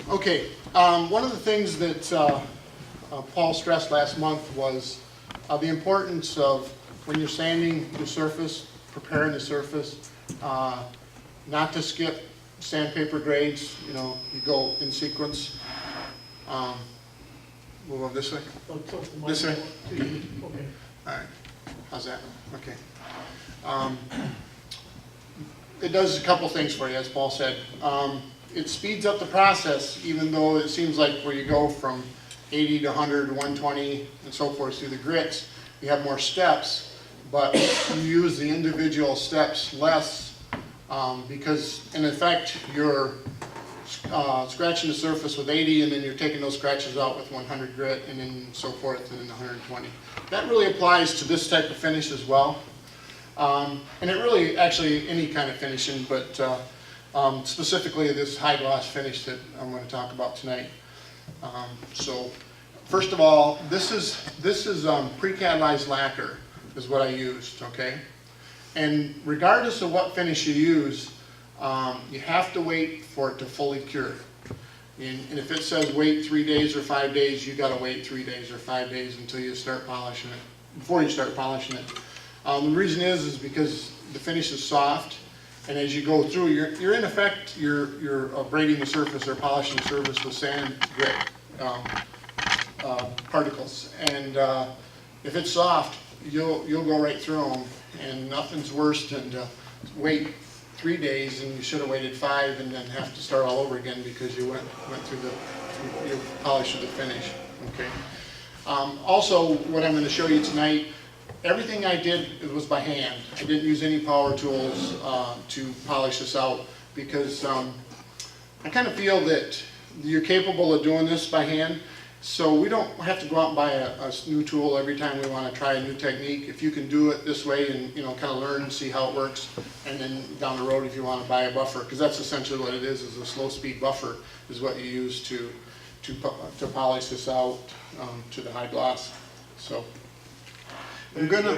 Okay, one of the things that Paul stressed last month was the importance of when you're sanding the surface, preparing the surface, not to skip sandpaper grades. You know, you go in sequence. Move over this way. This way. Okay. All right. How's that? Okay. It does a couple things for you, as Paul said. It speeds up the process, even though it seems like where you go from 80 to 100, 120, and so forth through the grits, you have more steps, but you use the individual steps less because, in effect, you're scratching the surface with 80, and then you're taking those scratches out with 100 grit, and then so forth, and then 120. That really applies to this type of finish as well. And it really, actually, any kind of finishing, but specifically this high gloss finish that I'm going to talk about tonight. So, first of all, this is pre-catalyzed lacquer is what I used, okay? And regardless of what finish you use, you have to wait for it to fully cure. And if it says wait 3 days or 5 days, you got to wait 3 days or 5 days until you start polishing it, before you start polishing it. The reason is because the finish is soft, and as you go through, you're in effect you're abrading the surface or polishing the surface with sand grit particles. And if it's soft, you'll go right through them, and nothing's worse than to wait 3 days and you should have waited 5 and then have to start all over again because you went through you polished to the finish. Okay. Also, what I'm going to show you tonight. Everything I did, it was by hand. I didn't use any power tools to polish this out because I kind of feel that you're capable of doing this by hand, so we don't have to go out and buy a new tool every time we want to try a new technique. If you can do it this way and kind of learn and see how it works, and then down the road if you want to buy a buffer, because that's essentially what it is a slow speed buffer is what you use to polish this out to the high gloss. So. I'm gonna,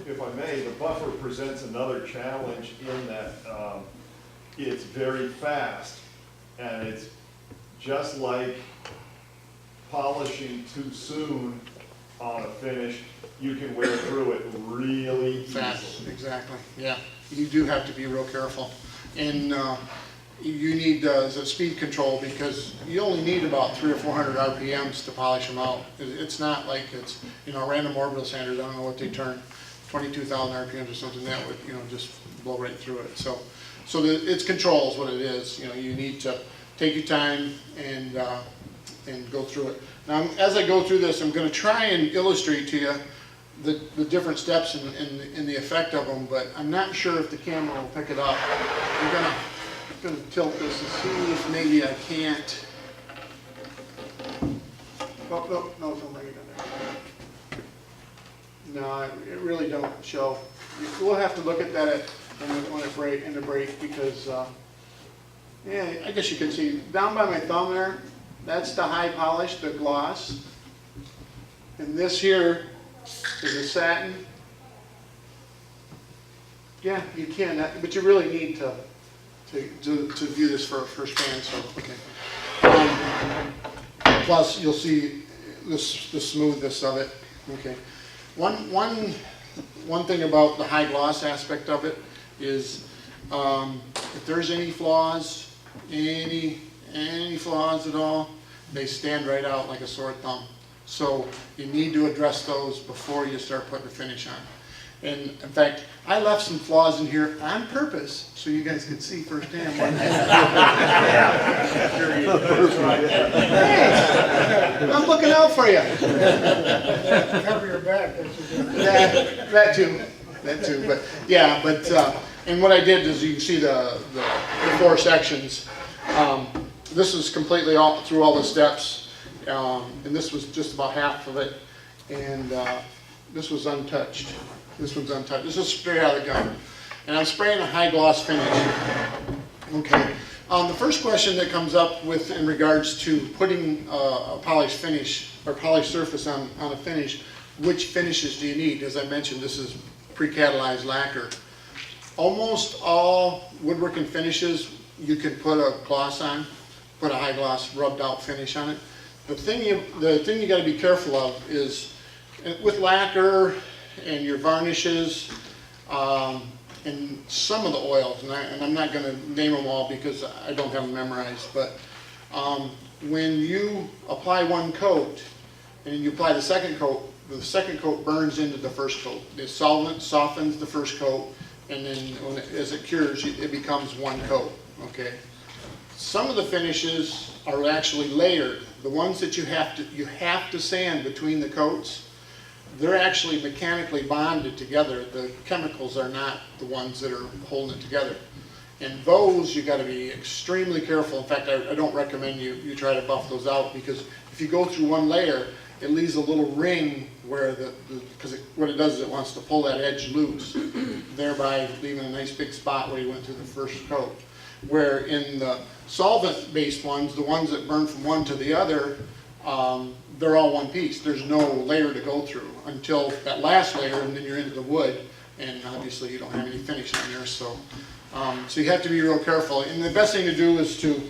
if I may, the buffer presents another challenge in that it's very fast, and it's just like polishing too soon on a finish. You can wear through it really fast. easily. Exactly. Yeah, you do have to be real careful, and you need speed control because you only need about 300 or 400 RPMs to polish them out. It's not like it's random orbital sanders. I don't know what they turn, 22,000 RPMs or something that would just blow right through it. So it's control is what it is. You need to take your time and go through it. Now, as I go through this, I'm going to try and illustrate to you the different steps and the effect of them, but I'm not sure if the camera will pick it up. I'm going to tilt this and see if maybe I can't. Oh, no, don't bring it in there. No, it really don't show. We'll have to look at that when it break in the break because, yeah, I guess you can see down by my thumb there. That's the high polish, the gloss, and this here is a satin. Yeah, you can, but you really need to view this for firsthand. So okay. Plus, you'll see the smoothness of it. Okay. One thing about the high gloss aspect of it is if there's any flaws, any flaws at all, they stand right out like a sore thumb. So you need to address those before you start putting the finish on. And in fact, I left some flaws in here on purpose so you guys could see firsthand. Hey, I'm looking out for you. Cover your back. That too. But yeah, and what I did is you can see the 4 sections. This is completely through all the steps, and this was just about half of it, and this was untouched. This one's untouched. This is straight out of the gun. And I'm spraying a high gloss finish. Okay. The first question that comes up in regards to putting a polished finish or polished surface on a finish, which finishes do you need? As I mentioned, this is pre-catalyzed lacquer. Almost all woodworking finishes you can put a gloss on. put a high gloss rubbed out finish on it. The thing you got to be careful of is with lacquer and your varnishes and some of the oils, and I'm not going to name them all because I don't have them memorized, but when you apply one coat and you apply the second coat burns into the first coat. The solvent softens the first coat, and then as it cures, it becomes one coat, okay? Some of the finishes are actually layered. The ones that you have to sand between the coats, they're actually mechanically bonded together. The chemicals are not the ones that are holding it together. And those you got to be extremely careful. In fact, I don't recommend you try to buff those out, because if you go through one layer, it leaves a little ring where because what it does is it wants to pull that edge loose, thereby leaving a nice big spot where you went through the first coat. Where in the solvent-based ones, the ones that burn from one to the other, they're all one piece. There's no layer to go through until that last layer, and then you're into the wood, and obviously you don't have any finish on there. So you have to be real careful. And the best thing to do is to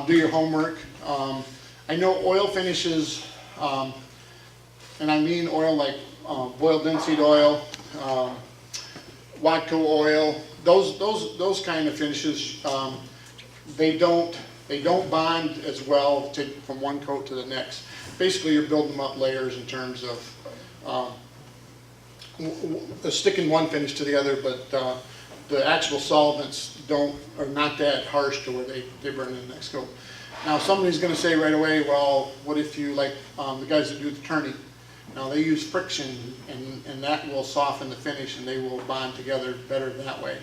do your homework. I know oil finishes, and I mean oil like boiled linseed oil, Watco oil, those kind of finishes, they don't bond as well from one coat to the next. Basically, you're building them up layers in terms of sticking one finish to the other, but the actual solvents are not that harsh to where they burn in the next coat. Now, somebody's going to say right away, well, what if you, like the guys that do the turning? Now, they use friction, and that will soften the finish, and they will bond together better that way.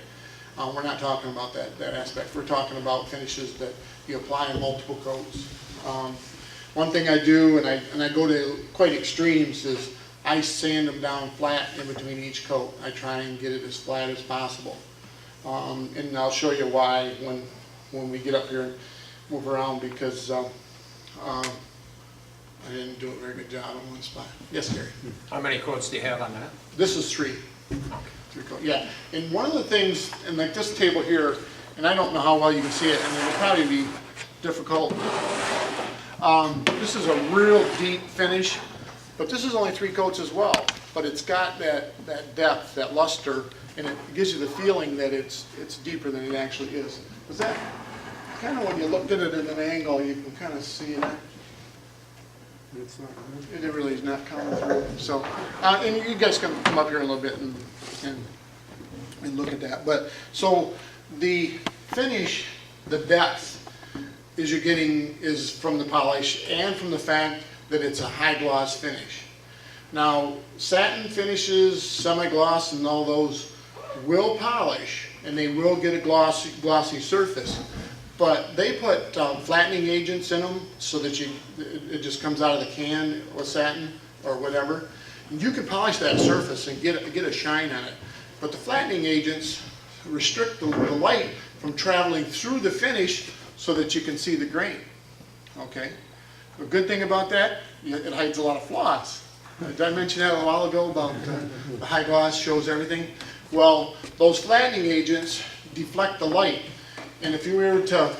We're not talking about that aspect. We're talking about finishes that you apply in multiple coats. One thing I do, and I go to quite extremes, is I sand them down flat in between each coat. I try and get it as flat as possible. And I'll show you why when we get up here and move around, because I didn't do a very good job on one spot. Yes, Gary? How many coats do you have on that? This is 3. 3 coats, yeah. And one of the things, and like this table here, and I don't know how well you can see it, and it'll probably be difficult. This is a real deep finish, but this is only 3 coats as well. But it's got that depth, that luster, and it gives you the feeling that it's deeper than it actually is. Is that kind of when you looked at it at an angle, you can kind of see that? It really is not coming through. So, and you guys can come up here a little bit and look at that. But so the finish, the depth you're getting is from the polish and from the fact that it's a high gloss finish. Now, satin finishes, semi-gloss, and all those will polish, and they will get a glossy surface. But they put flattening agents in them so that it just comes out of the can with satin or whatever. And you can polish that surface and get a shine on it. But the flattening agents restrict the light from traveling through the finish so that you can see the grain. Okay. The good thing about that, it hides a lot of flaws. Did I mention that a while ago about the high gloss shows everything? Well, those flattening agents deflect the light. And if you were to,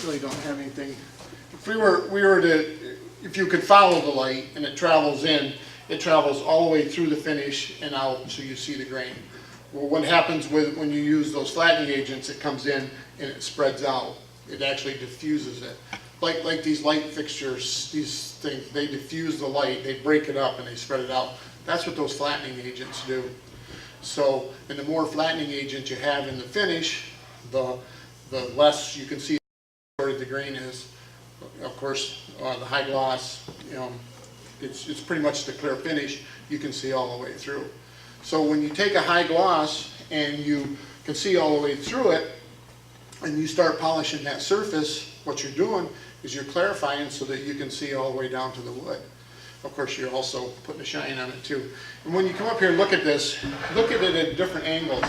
really don't have anything. If if you could follow the light and it travels in, it travels all the way through the finish and out, so you see the grain. Well, what happens when you use those flattening agents? It comes in and it spreads out. It actually diffuses it. Like these light fixtures, these things, they diffuse the light, they break it up and they spread it out. That's what those flattening agents do. So, and the more flattening agent you have in the finish, the less you can see where the grain is. Of course, the high gloss, it's pretty much the clear finish. You can see all the way through. So when you take a high gloss and you can see all the way through it, and you start polishing that surface, what you're doing is you're clarifying so that you can see all the way down to the wood. Of course, you're also putting a shine on it too. And when you come up here and look at this, look at it at different angles,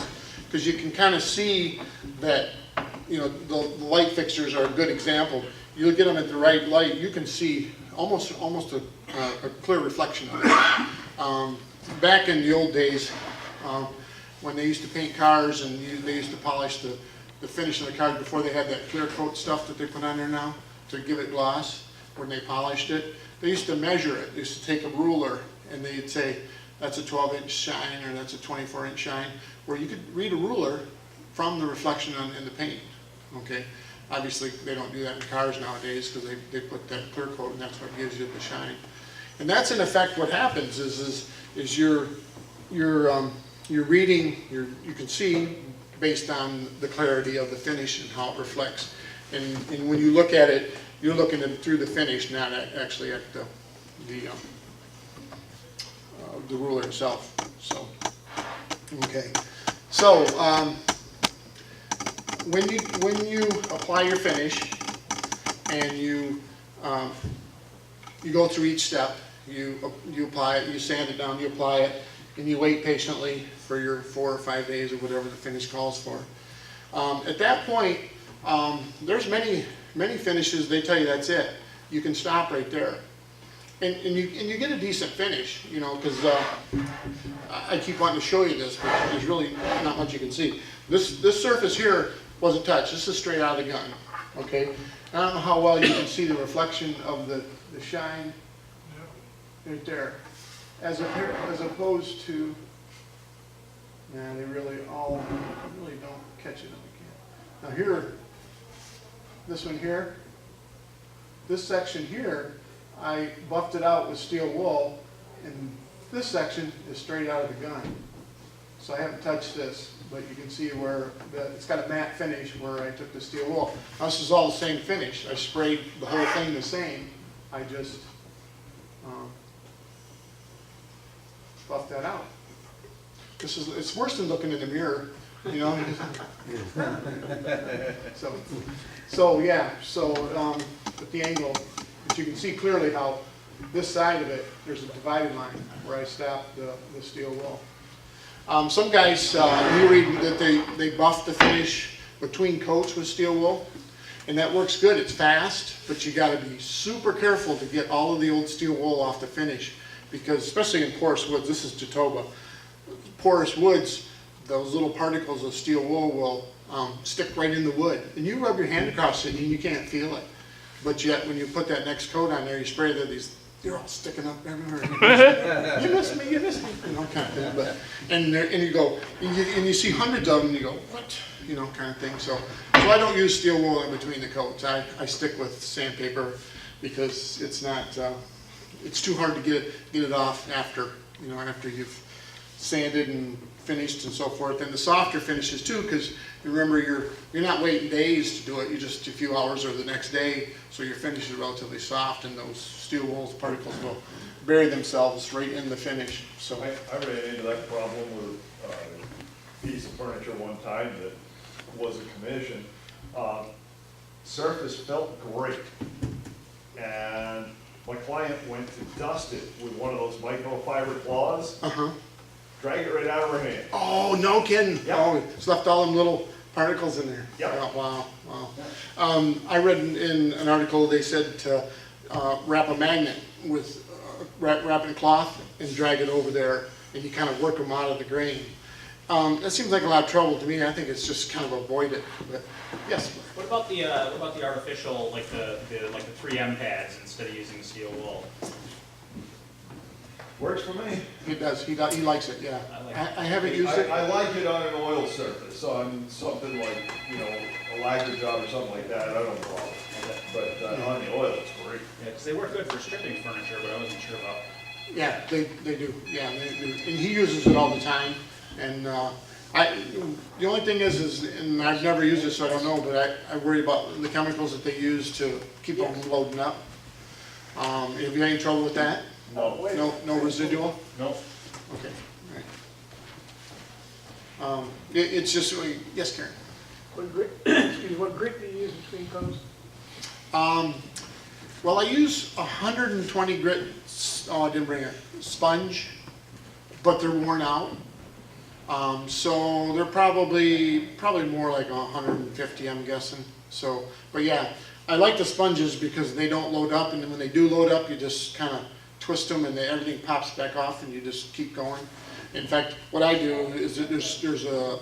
because you can kind of see that, the light fixtures are a good example. You get them at the right light, you can see almost a clear reflection of it. Back in the old days, when they used to paint cars and they used to polish the the finish of the card before they had that clear coat stuff that they put on there now to give it gloss, when they polished it. They used to measure it. They used to take a ruler and they'd say, that's a 12-inch shine or that's a 24-inch shine, where you could read a ruler from the reflection in the paint, okay? Obviously, they don't do that in cars nowadays because they put that clear coat and that's what gives you the shine. And that's in effect what happens is you're reading, you can see based on the clarity of the finish and how it reflects. And when you look at it, you're looking through the finish, not actually at the ruler itself. So, okay. So when you apply your finish and you go through each step, you apply it, you sand it down, you apply it, and you wait patiently for your 4 or 5 days or whatever the finish calls for. At that point, there's many finishes, they tell you that's it. You can stop right there. And you get a decent finish, you know, because I keep wanting to show you this, but there's really not much you can see. This surface here wasn't touched. This is straight out of the gun, okay? I don't know how well you can see the reflection of the shine right there. As opposed to, nah, they really don't catch it on the can. Now here, this one here, this section here, I buffed it out with steel wool, and this section is straight out of the gun. So I haven't touched this, but you can see where it's got a matte finish where I took the steel wool. Now this is all the same finish. I sprayed the whole thing the same. I just buffed that out. It's worse than looking in the mirror, you know. At the angle, but you can see clearly how this side of it, there's a divided line where I stopped the steel wool. Some guys, you read that they buff the finish between coats with steel wool, and that works good. It's fast, but you got to be super careful to get all of the old steel wool off the finish, because especially in porous woods, this is Jatoba, porous woods, those little particles of steel wool will stick right in the wood, and you rub your hand across it and you can't feel it. But yet, when you put that next coat on there, you spray that they're all sticking up everywhere. You missed me, you know, kind of thing. But, and you go, and you see hundreds of them, and you go, what? You know, kind of thing. So I don't use steel wool in between the coats. I stick with sandpaper because it's not, it's too hard to get it off after you've sanded and finished and so forth. And the softer finishes too, because remember you're not waiting days to do it. You just a few hours or the next day, so your finish is relatively soft, and those steel wool particles will bury themselves right in the finish. So I ran into that problem with a piece of furniture one time that was a commission. Surface felt great, and my client went to dust it with one of those microfiber claws. Drag it right out of her hand. Oh, no kidding. Yep. Oh, it's left all them little particles in there. Yep. Oh, wow. I read in an article they said to wrap a magnet with wrap it in cloth and drag it over there, and you kind of work them out of the grain. That seems like a lot of trouble to me. I think it's just kind of avoid it. But yes. What about the artificial, like the 3M pads instead of using steel wool? Works for me. He does. He likes it. Yeah. I like I haven't used it. I like it on an oil surface, on something like, you know, a lacquer job or something like that, I don't bother. But on the oil, it's great. Yeah, because they work good for stripping furniture, but I wasn't sure about. Yeah, they do. Yeah, they do. And he uses it all the time. And the only thing is, and I've never used it, so I don't know, but I worry about the chemicals that they use to keep them from loading up. Have you had any trouble with that? No. No residual? No. Okay, all right. It's just, yes, Karen? What grit, excuse me, what grit do you use between coats? Well, I use 120 grit, I didn't bring it, sponge, but they're worn out. So they're probably more like 150, I'm guessing. So, but yeah, I like the sponges because they don't load up, and then when they do load up, you just kind of twist them and everything pops back off and you just keep going. In fact, what I do is that there's a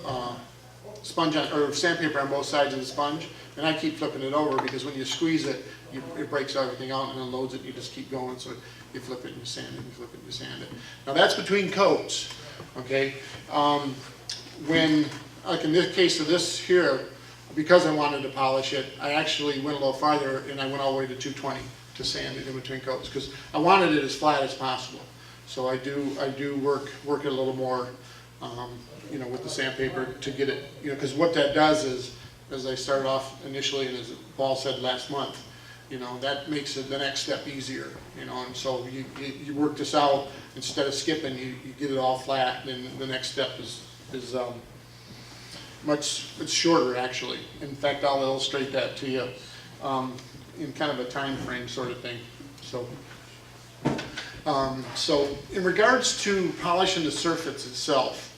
sponge on, or sandpaper on both sides of the sponge, and I keep flipping it over because when you squeeze it, it breaks everything out and unloads it, and you just keep going, so you flip it and you sand it, you flip it and you sand it. Now that's between coats, okay? When, like in this case of this here, because I wanted to polish it, I actually went a little farther and I went all the way to 220 to sand it in between coats, because I wanted it as flat as possible. So I do work it a little more, you know, with the sandpaper to get it, you know, because what that does is, as I started off initially, and as Paul said last month, you know, that makes it the next step easier, you know, and so you work this out, instead of skipping, you get it all flat, and then the next step is it's shorter actually. In fact, I'll illustrate that to you in kind of a time frame sort of thing. So in regards to polishing the surface itself,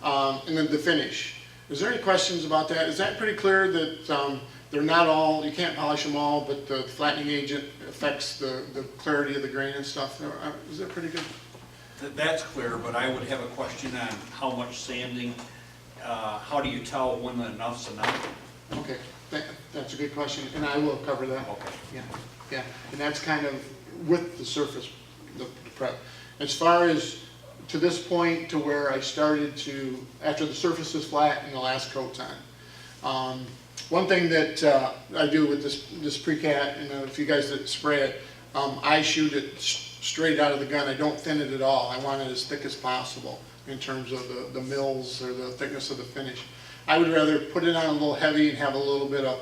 and then the finish, is there any questions about that? Is that pretty clear that they're not all, you can't polish them all, but the flattening agent affects the clarity of the grain and stuff? Is that pretty good? That's clear, but I would have a question on how much sanding, how do you tell when enough's enough? Okay, that's a good question, and I will cover that. Okay. Yeah, and that's kind of with the surface, the prep. As far as to this point, to where I started to, after the surface is flat and the last coat's on. One thing that I do with this pre-cat, and if you guys that spray it, I shoot it straight out of the gun. I don't thin it at all. I want it as thick as possible in terms of the mills or the thickness of the finish. I would rather put it on a little heavy and have a little bit of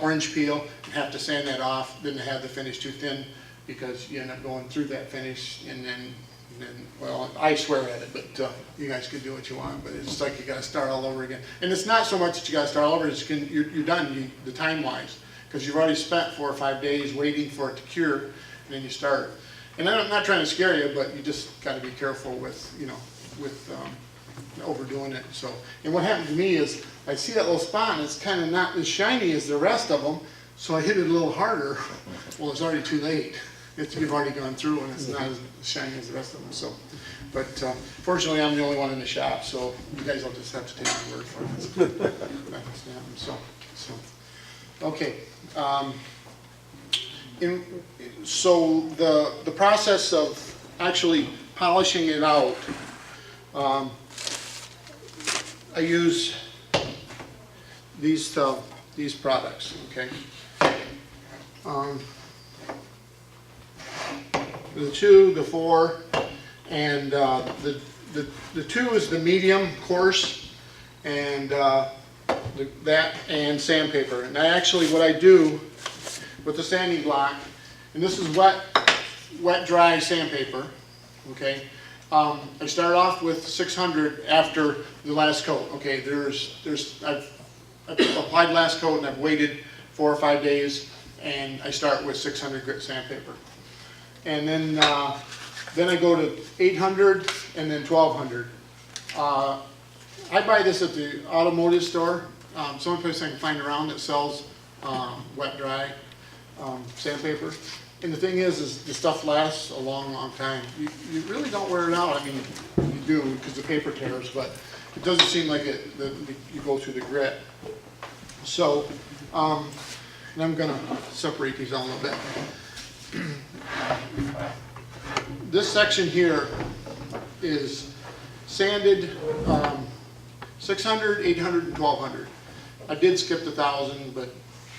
orange peel and have to sand that off than to have the finish too thin, because you end up going through that finish and then well, I swear at it, but you guys can do what you want, but it's like you got to start all over again. And it's not so much that you got to start all over, it's you're done, the time-wise, because you've already spent 4 or 5 days waiting for it to cure, and then you start. And I'm not trying to scare you, but you just got to be careful with, you know, with overdoing it. So, and what happened to me is I see that little spot and it's kind of not as shiny as the rest of them, so I hit it a little harder. Well, it's already too late. You've already gone through and it's not as shiny as the rest of them. So, but fortunately, I'm the only one in the shop, so you guys will just have to take my word for it. So okay. So the process of actually polishing it out, I use these products. Okay. The 2, the 4, and the 2 is the medium coarse, and that and sandpaper. And I actually, what I do with the sanding block, and this is wet dry sandpaper. Okay, I start off with 600 after the last coat. Okay, I've applied last coat and I've waited 4 or 5 days, and I start with 600 grit sandpaper. And then I go to 800 and then 1200. I buy this at the automotive store. It's the only place I can find around that sells wet dry sandpaper. And the thing is the stuff lasts a long, long time. You really don't wear it out. I mean, you do because the paper tears, but it doesn't seem like you go through the grit. So, and I'm going to separate these out a little bit. This section here is sanded 600, 800, and 1200. I did skip the 1000, but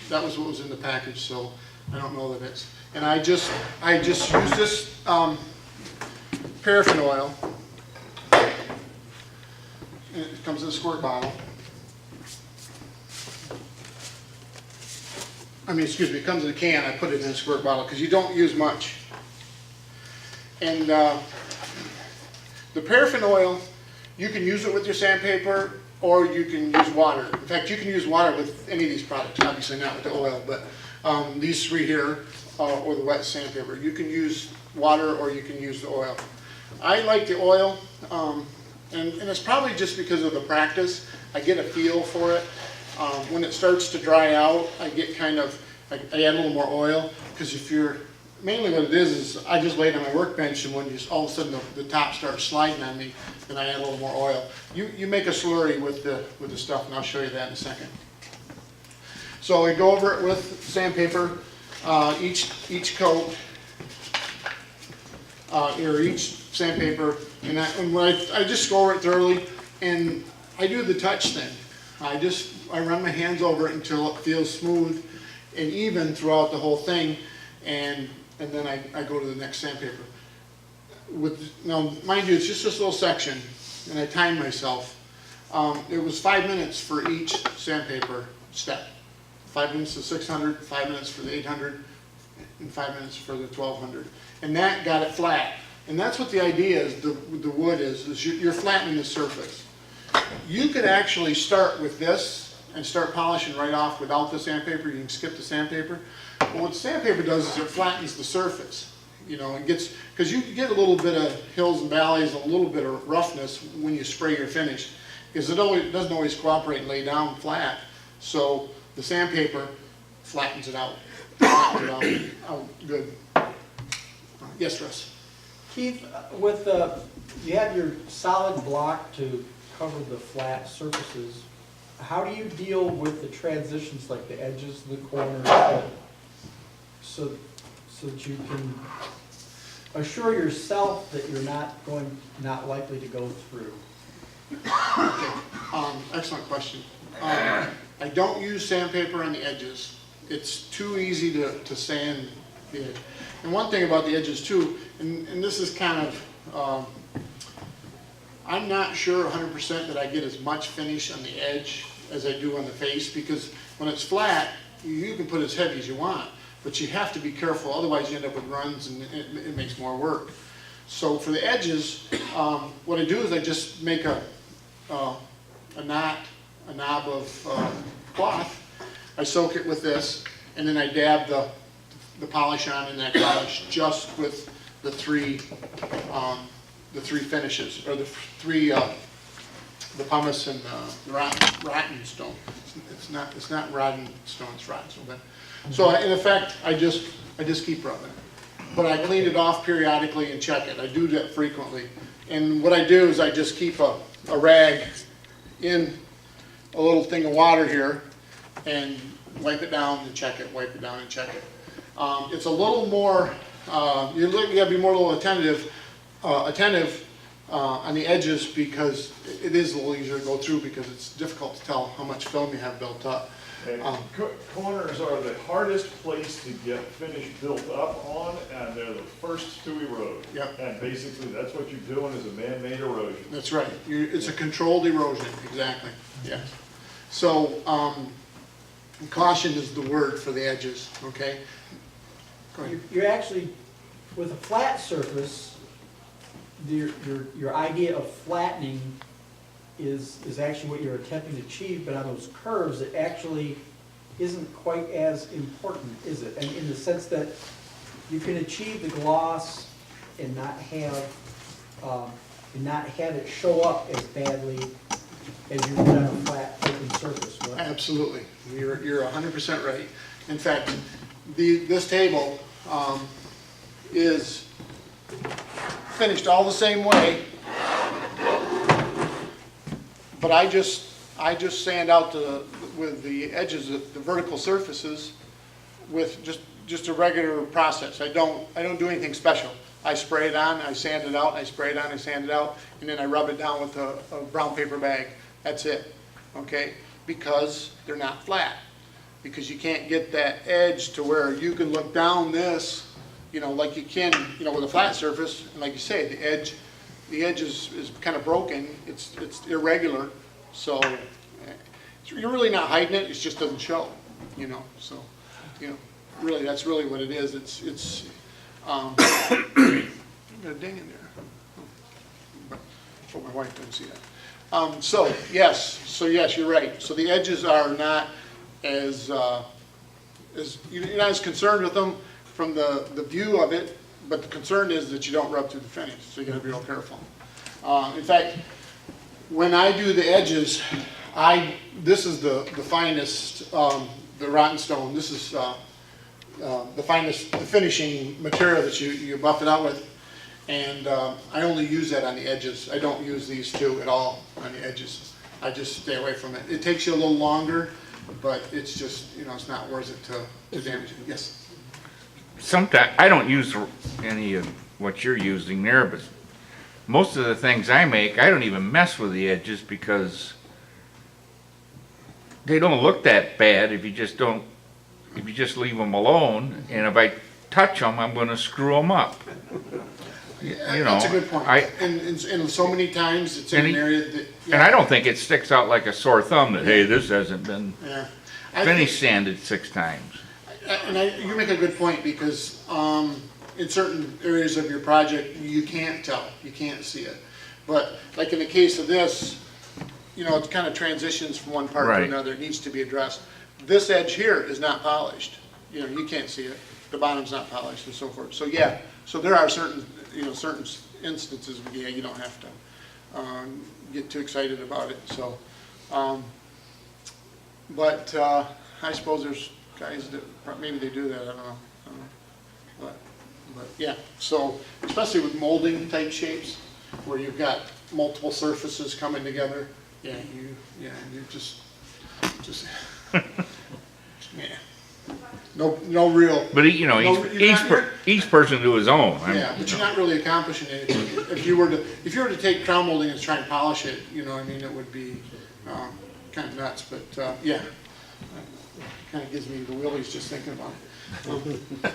that was what was in the package, so I don't know that it's. And I just use this paraffin oil. And it comes in a squirt bottle. It comes in a can. I put it in a squirt bottle because you don't use much. And the paraffin oil, you can use it with your sandpaper or you can use water. In fact, you can use water with any of these products, obviously not with the oil, but these 3 here, or the wet sandpaper. You can use water or you can use the oil. I like the oil, and it's probably just because of the practice. I get a feel for it. When it starts to dry out, I get I add a little more oil, because if you're mainly what it is I just lay it on my workbench, and when you, all of a sudden the top starts sliding on me, then I add a little more oil. You make a slurry with the stuff, and I'll show you that in a second. So we go over it with sandpaper, each coat, or each sandpaper, and when I just go over it thoroughly, and I do the touch thing. I run my hands over it until it feels smooth and even throughout the whole thing, and then I go to the next sandpaper. Now, mind you, it's just this little section, and I time myself. It was 5 minutes for each sandpaper step. 5 minutes to 600, 5 minutes for the 800, and 5 minutes for the 1200. And that got it flat. And that's what the idea is, the wood is you're flattening the surface. You could actually start with this and start polishing right off without the sandpaper. You can skip the sandpaper. But what sandpaper does is it flattens the surface. You know, it gets, because you get a little bit of hills and valleys, a little bit of roughness when you spray your finish, because it doesn't always cooperate and lay down flat. So the sandpaper flattens it out. Flattens it out good. Yes, Russ? Keith, with you have your solid block to cover the flat surfaces. How do you deal with the transitions, like the edges, the corners, so that you can assure yourself that you're not likely to go through? Okay. Excellent question. I don't use sandpaper on the edges. It's too easy to sand the edge. And one thing about the edges too, and this is kind of, I'm not sure 100% that I get as much finish on the edge as I do on the face, because when it's flat, you can put as heavy as you want, but you have to be careful, otherwise you end up with runs and it makes more work. So for the edges, what I do is I just make a knob of cloth. I soak it with this, and then I dab the polish on in that polish just with the three finishes, or the pumice and the rotten stone. It's not rotten stone, it's rotten stone. So in effect, I just keep rubbing it. But I clean it off periodically and check it. I do that frequently. And what I do is I just keep a rag in a little thing of water here and wipe it down and check it, wipe it down and check it. It's a little more, you gotta be more a little attentive on the edges, because it is a little easier to go through, because it's difficult to tell how much film you have built up. And corners are the hardest place to get finish built up on, and they're the first to erode. Yep. And basically, that's what you're doing, is a man-made erosion. That's right. It's a controlled erosion, exactly. Yeah. So caution is the word for the edges. Okay. Go ahead. You're actually, with a flat surface, your idea of flattening is actually what you're attempting to achieve, but on those curves, it actually isn't quite as important, is it? And in the sense that you can achieve the gloss and not have it show up as badly as you would on a flat open surface, right? Absolutely. You're 100% right. In fact, this table is finished all the same way, but I just sand out with the edges of the vertical surfaces with just a regular process. I don't do anything special. I spray it on, I sand it out, I spray it on, I sand it out, and then I rub it down with a brown paper bag. That's it. Okay? Because they're not flat. Because you can't get that edge to where you can look down this, like you can, with a flat surface. And like you say, the edge is kind of broken. It's irregular, so you're really not hiding it. It just doesn't show, So, really, that's really what it is. It's got a ding in there. But hope my wife doesn't see that. So yes, you're right. So the edges are not as you're not as concerned with them from the view of it, but the concern is that you don't rub through the finish, so you got to be real careful. In fact, when I do the edges, this is the finest, the rotten stone. This is the finishing material that you buff it out with. And I only use that on the edges. I don't use these two at all on the edges. I just stay away from it. It takes you a little longer, but it's just, you know, it's not worth it to damage it. Yes? Sometimes, I don't use any of what you're using there, but most of the things I make, I don't even mess with the edges because they don't look that bad if you just leave them alone. And if I touch them, I'm gonna screw them up. You know, That's a good point. And so many times it's in an area that. And I don't think it sticks out like a sore thumb that, hey, this hasn't been Yeah. finish sanded 6 times. And you make a good point, because in certain areas of your project, you can't tell, you can't see it. But like in the case of this, you know, it kind of transitions from one part to Right. another, it needs to be addressed. This edge here is not polished, you know, you can't see it, the bottom's not polished and so forth. So yeah, so there are certain, you know, certain instances where, yeah, you don't have to get too excited about it, so. But I suppose there's guys that, maybe they do that, I don't know. But yeah, so especially with molding type shapes, where you've got multiple surfaces coming together, yeah, you just, yeah. No real, But you know, No, you're not- each person do his own. yeah, but you're not really accomplishing anything. If you were to take crown molding and try and polish it, you know, I mean, it would be kind of nuts, but yeah. Kind of gives me the willies just thinking about it.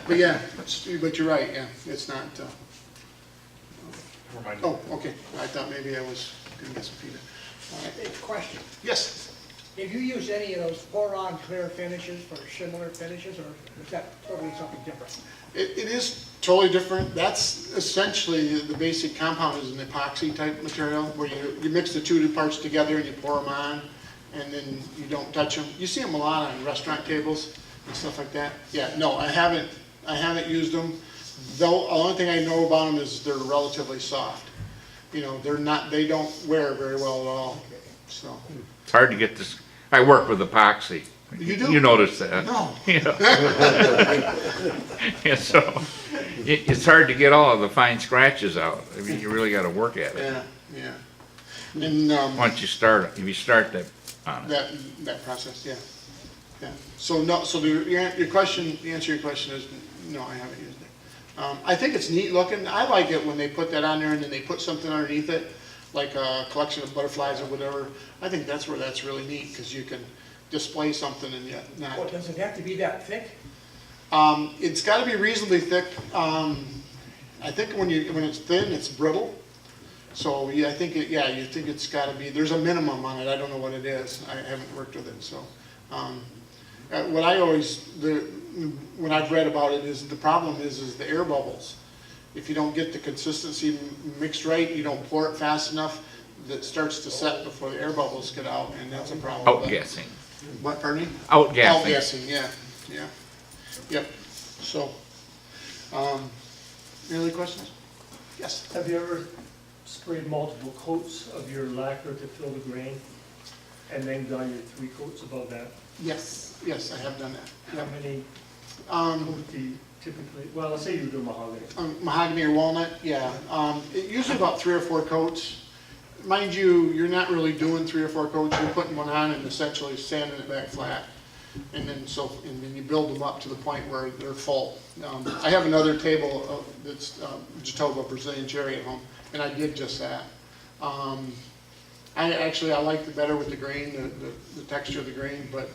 But yeah, but you're right, yeah, it's not, oh, okay, I thought maybe I was gonna get some feedback. All right. Hey, question. Yes, Have you used any of those boron clear finishes for similar finishes, or is that totally something different? it is totally different. That's essentially the basic compound is an epoxy type material, where you mix the two parts together and you pour them on, and then you don't touch them. You see them a lot on restaurant tables and stuff like that. Yeah, no, I haven't used them. Though, the only thing I know about them is they're relatively soft. You know, they don't wear very well at all, so. It's hard to get this. I work with epoxy. You do? You notice that? No. Yeah. Yeah, so it's hard to get all of the fine scratches out. I mean, you really got to work at it. Yeah. And, Once you start, if you start that on it. that process, yeah. So no, so your question, the answer to your question is, no, I haven't used it. I think it's neat looking. I like it when they put that on there and then they put something underneath it, like a collection of butterflies or whatever. I think that's where that's really neat, because you can display something and yet not. Well, does it have to be that thick? It's got to be reasonably thick. I think when it's thin, it's brittle. So yeah, I think you think it's got to be. There's a minimum on it. I don't know what it is. I haven't worked with it. So what I always when I've read about it is the problem is the air bubbles. If you don't get the consistency mixed right, you don't pour it fast enough, that starts to set before the air bubbles get out, and that's a problem. Outgassing. What, pardon me? Outgassing. Outgassing, yeah. Yep. So, any other questions? Yes. Have you ever sprayed multiple coats of your lacquer to fill the grain, and then done your 3 coats above that? Yes, I have done that. How Yep. many coats do you typically, well, let's say you do mahogany. Mahogany or walnut, yeah. Usually about 3 or 4 coats. Mind you, you're not really doing 3 or 4 coats. You're putting one on and essentially sanding it back flat. And then you build them up to the point where they're full. I have another table that's Jatoba Brazilian cherry at home, and I did just that. I liked it better with the grain, the texture of the grain, but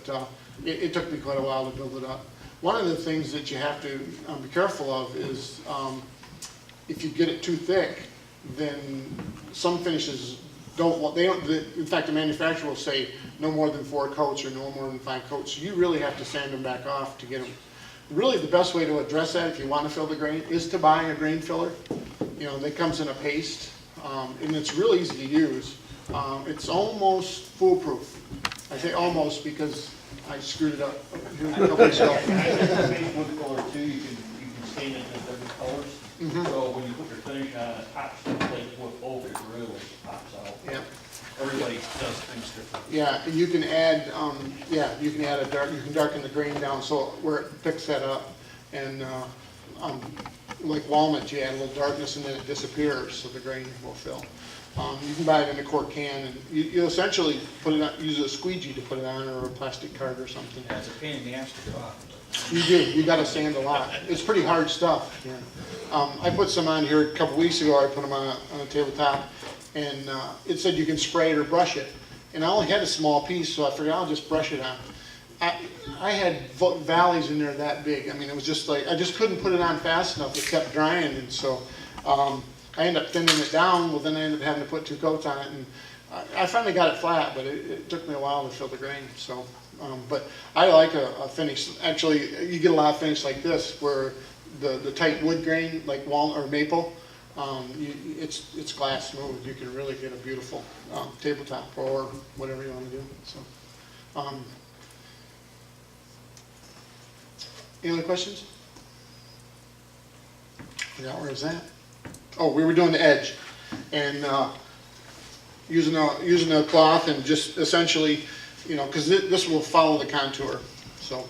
it took me quite a while to build it up. One of the things that you have to be careful of is if you get it too thick, then some finishes in fact, the manufacturer will say no more than 4 coats or no more than 5 coats. So you really have to sand them back off to get them. Really, the best way to address that, if you want to fill the grain, is to buy a grain filler. You know, that comes in a paste, and it's real easy to use. It's almost foolproof. I say almost because I screwed it up a couple weeks ago. With color too, you can stain it in different colors. So when you put your finish on, it pops in place with both, it really pops out. Yeah. Everybody does things differently. Yeah, and you can add, you can darken the grain down so where it picks that up. And like walnut, you add a little darkness and then it disappears, so the grain will fill. You can buy it in a quart can, and you essentially put it on, use a squeegee to put it on, or a plastic card or something. Yeah, it's a pain in the ass to get off. You do, you gotta sand a lot. It's pretty hard stuff. Yeah. I put some on here a couple weeks ago, I put them on a tabletop, and it said you can spray it or brush it. And I only had a small piece, so I figured I'll just brush it on. I had valleys in there that big. I mean, it was just like, I just couldn't put it on fast enough. It kept drying, and so I ended up thinning it down. Well, then I ended up having to put 2 coats on it, and I finally got it flat, but it took me a while to fill the grain. So, but I like a finish. Actually, you get a lot of finish like this, where the tight wood grain, like walnut or maple, it's glass smooth. You can really get a beautiful tabletop or whatever you want to do. So, any other questions? Forgot where was that? Oh, we were doing the edge, and using a cloth and just essentially, you know, because this will follow the contour. So,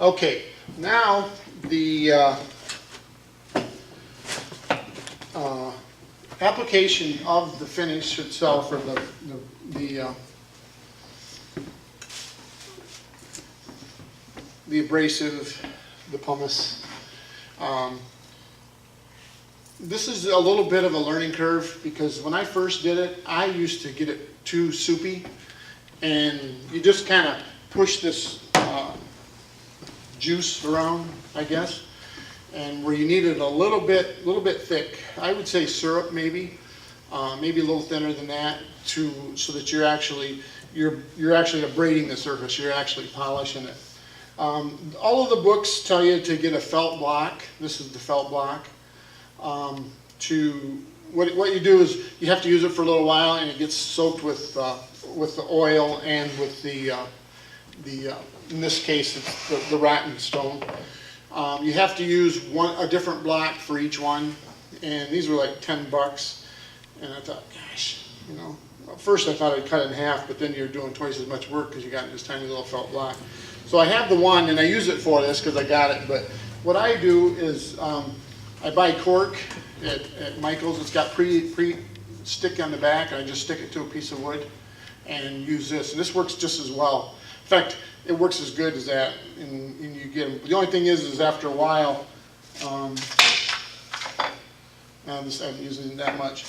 okay, now the application of the finish itself, or the abrasive, the pumice. This is a little bit of a learning curve, because when I first did it, I used to get it too soupy, and you just kind of push this juice around, I guess, and where you need it a little bit thick. I would say syrup, maybe a little thinner than that, so that you're actually abrading the surface. You're actually polishing it. All of the books tell you to get a felt block. This is the felt block. What you do is you have to use it for a little while, and it gets soaked with the oil and with the in this case it's the rotten stone. You have to use a different block for each one, and these were like $10. And I thought, gosh, you know. At first I thought I'd cut it in half, but then you're doing twice as much work because you got this tiny little felt block. So I have the one, and I use it for this because I got it. But what I do is I buy cork at Michael's. It's got pre-stick on the back, and I just stick it to a piece of wood and use this. And this works just as well. In fact, it works as good as that, and you get them. The only thing is after a while, I'm using that much.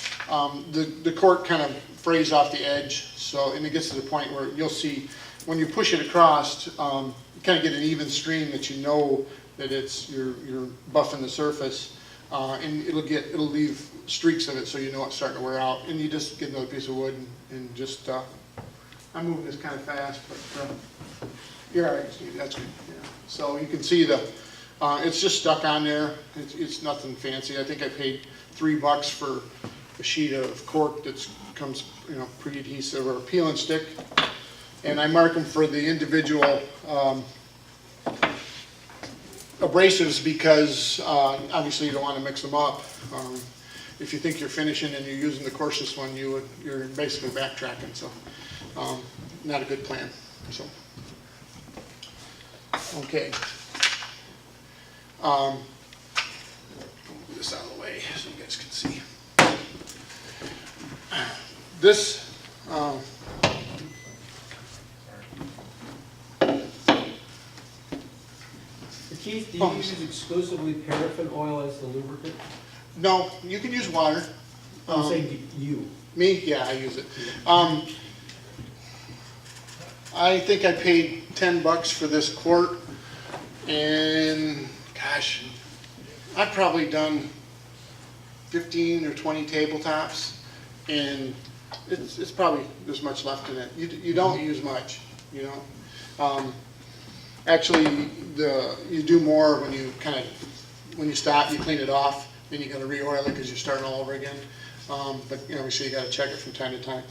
The cork kind of frays off the edge, and it gets to the point where you'll see when you push it across, you kind of get an even stream that you know that you're buffing the surface, and it'll leave streaks of it, so you know it's starting to wear out. And you just get another piece of wood and just I'm moving this kind of fast, but you're all right, Steve. That's good. Yeah. So you can see it's just stuck on there. It's nothing fancy. I think I paid $3 for a sheet of cork that comes, you know, pre-adhesive or peel and stick. And I mark them for the individual abrasives, because obviously you don't want to mix them up. If you think you're finishing and you're using the coarsest one, you're basically backtracking. So not a good plan. So okay. Move this out of the way so you guys can see. This. Keith, do you use exclusively paraffin oil as the lubricant? No, you can use water. I'm saying you. Me? Yeah, I use it. I think I paid $10 for this quart, and gosh, I've probably done 15 or 20 tabletops, and it's probably there's much left in it. You don't use much, you know. Actually, you do more when you stop, you clean it off, then you got to re-oil it because you're starting all over again. But you know, obviously you got to check it from time to time.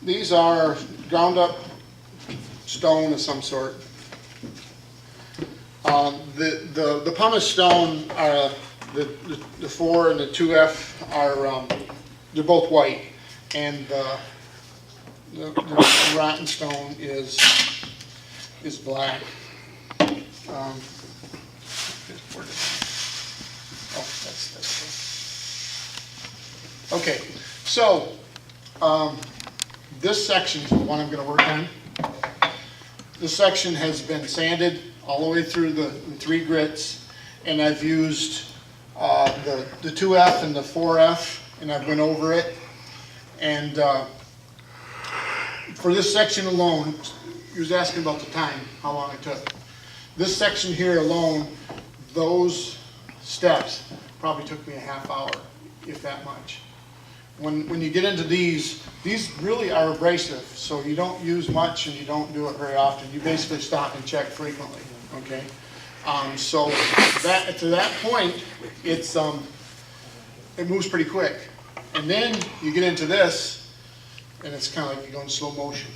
These are ground up stone of some sort. The pumice stone, the 4 and the 2F are they're both white, and the rotten stone is black. Oh, that's okay. So this section is the one I'm going to work on. This section has been sanded all the way through the 3 grits, and I've used the 2F and the 4F, and I've went over it. And for this section alone, he was asking about the time, how long it took. This section here alone, those steps probably took me a half hour, if that much. When you get into these really are abrasive, so you don't use much and you don't do it very often. You basically stop and check frequently, okay? So that to that point, it moves pretty quick. And then you get into this, and it's kind of like you go in slow motion.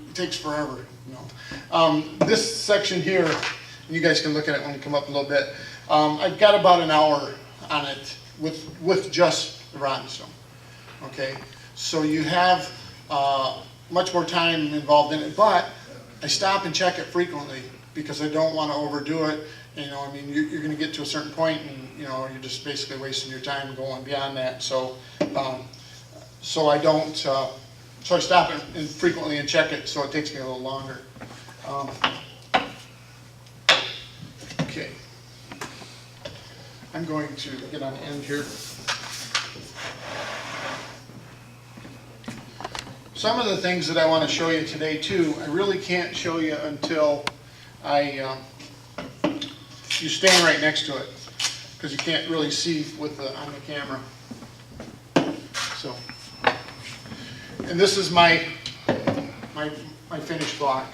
It takes forever. No. This section here, you guys can look at it when you come up a little bit. I've got about an hour on it with just the rotten stone. Okay, so you have much more time involved in it, but I stop and check it frequently because I don't want to overdo it. You know, I mean, you're going to get to a certain point, and you know, you're just basically wasting your time going beyond that. So, so I don't. So I stop it and frequently and check it, so it takes me a little longer. Okay, I'm going to get on the end here. Some of the things that I want to show you today too, I really can't show you until you stand right next to it, because you can't really see with on the camera. So, and this is my finished block.